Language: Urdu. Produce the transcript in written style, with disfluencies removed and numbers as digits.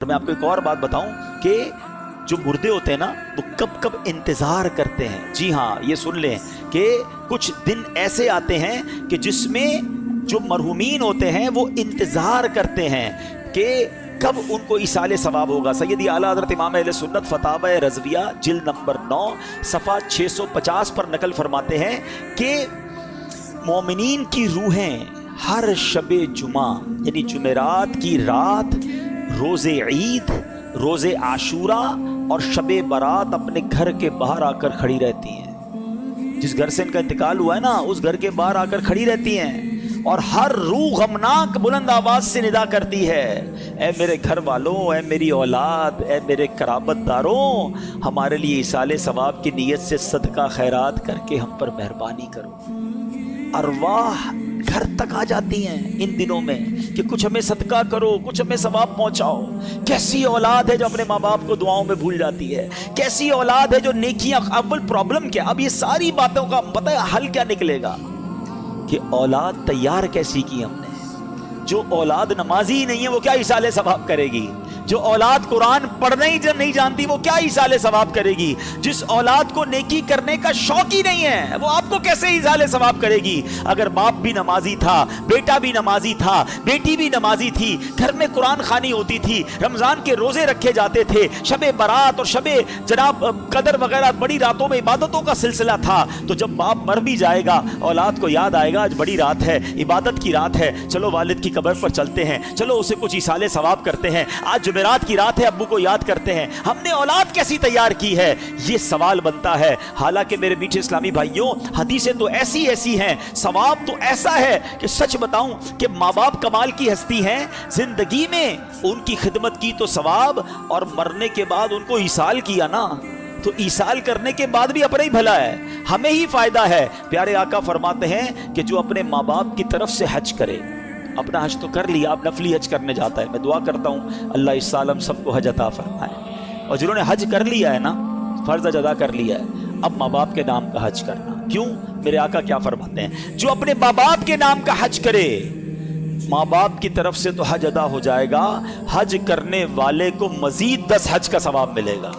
میں آپ کو ایک اور بات بتاؤں کہ جو مردے ہوتے ہیں نا وہ کب کب انتظار کرتے ہیں. جی ہاں، یہ سن لیں کہ کچھ دن ایسے آتے ہیں کہ جس میں جو مرحومین ہوتے ہیں وہ انتظار کرتے ہیں کہ کب ان کو ایصال ثواب ہوگا. سیدی اعلیٰ حضرت امام اہل سنت فتاوی رضویہ جلد نمبر 9 صفحہ 650 پر نقل فرماتے ہیں کہ مومنین کی روحیں ہر شب جمعہ یعنی جمعرات کی رات، روز عید، روز عاشورہ اور شب برات اپنے گھر کے باہر آ کر کھڑی رہتی ہیں. جس گھر سے ان کا انتقال ہوا ہے نا اس گھر کے باہر آ کر کھڑی رہتی ہیں اور ہر روح غمناک بلند آواز سے ندا کرتی ہے، اے میرے گھر والوں، اے میری اولاد، اے میرے قرابت داروں، ہمارے لیے ایصال ثواب کی نیت سے صدقہ خیرات کر کے ہم پر مہربانی کرو. ارواح گھر تک آ جاتی ہیں ان دنوں میں کہ کچھ ہمیں صدقہ کرو، کچھ ہمیں ثواب پہنچاؤ. کیسی اولاد ہے جو اپنے ماں باپ کو دعاؤں میں بھول جاتی ہے، کیسی اولاد ہے جو نیکیاں. اول پرابلم کیا، اب یہ ساری باتوں کا پتہ ہے حل کیا نکلے گا کہ اولاد تیار کیسی کی ہم نے. جو اولاد نمازی ہی نہیں ہے وہ کیا ایصال ثواب کرے گی؟ جو اولاد قرآن پڑھنا ہی نہیں جانتی وہ کیا ایصال ثواب کرے گی؟ جس اولاد کو نیکی کرنے کا شوق ہی نہیں ہے وہ آپ کو کیسے ایصال ثواب کرے گی؟ اگر باپ بھی نمازی تھا، بیٹا بھی نمازی تھا، بیٹی بھی نمازی تھی، گھر میں قرآن خوانی ہوتی تھی، رمضان کے روزے رکھے جاتے تھے، شب برات اور شب جناب قدر وغیرہ بڑی راتوں میں عبادتوں کا سلسلہ تھا، تو جب باپ مر بھی جائے گا اولاد کو یاد آئے گا آج بڑی رات ہے، عبادت کی رات ہے، چلو والد کی قبر پر چلتے ہیں، چلو اسے کچھ ایصال ثواب کرتے ہیں، آج جمعرات کی رات ہے ابو کو یاد کرتے ہیں. ہم نے اولاد کیسی تیار کی ہے؟ یہ سوال بنتا ہے. حالانکہ میرے میٹھے اسلامی بھائیوں حدیثیں تو ایسی ایسی ہیں، ثواب تو ایسا ہے کہ سچ بتاؤں کہ ماں باپ کمال کی ہستی ہیں. زندگی میں ان کی خدمت کی تو ثواب، اور مرنے کے بعد ان کو ایصال کیا نا تو ایصال کرنے کے بعد بھی اپنا ہی بھلا ہے، ہمیں ہی فائدہ ہے. پیارے آقا فرماتے ہیں کہ جو اپنے ماں باپ کی طرف سے حج کرے، اپنا حج تو کر لیا، اب نفلی حج کرنے جاتا ہے. میں دعا کرتا ہوں اللہ اس سال ہم سب کو حج عطا فرمائے. اور جنہوں نے حج کر لیا ہے نا، فرض حج ادا کر لیا ہے، اب ماں باپ کے نام کا حج کرنا. کیوں؟ میرے آقا کیا فرماتے ہیں؟ جو اپنے ماں باپ کے نام کا حج کرے، ماں باپ کی طرف سے تو حج ادا ہو جائے گا، حج کرنے والے کو مزید 10 حج کا ثواب ملے گا.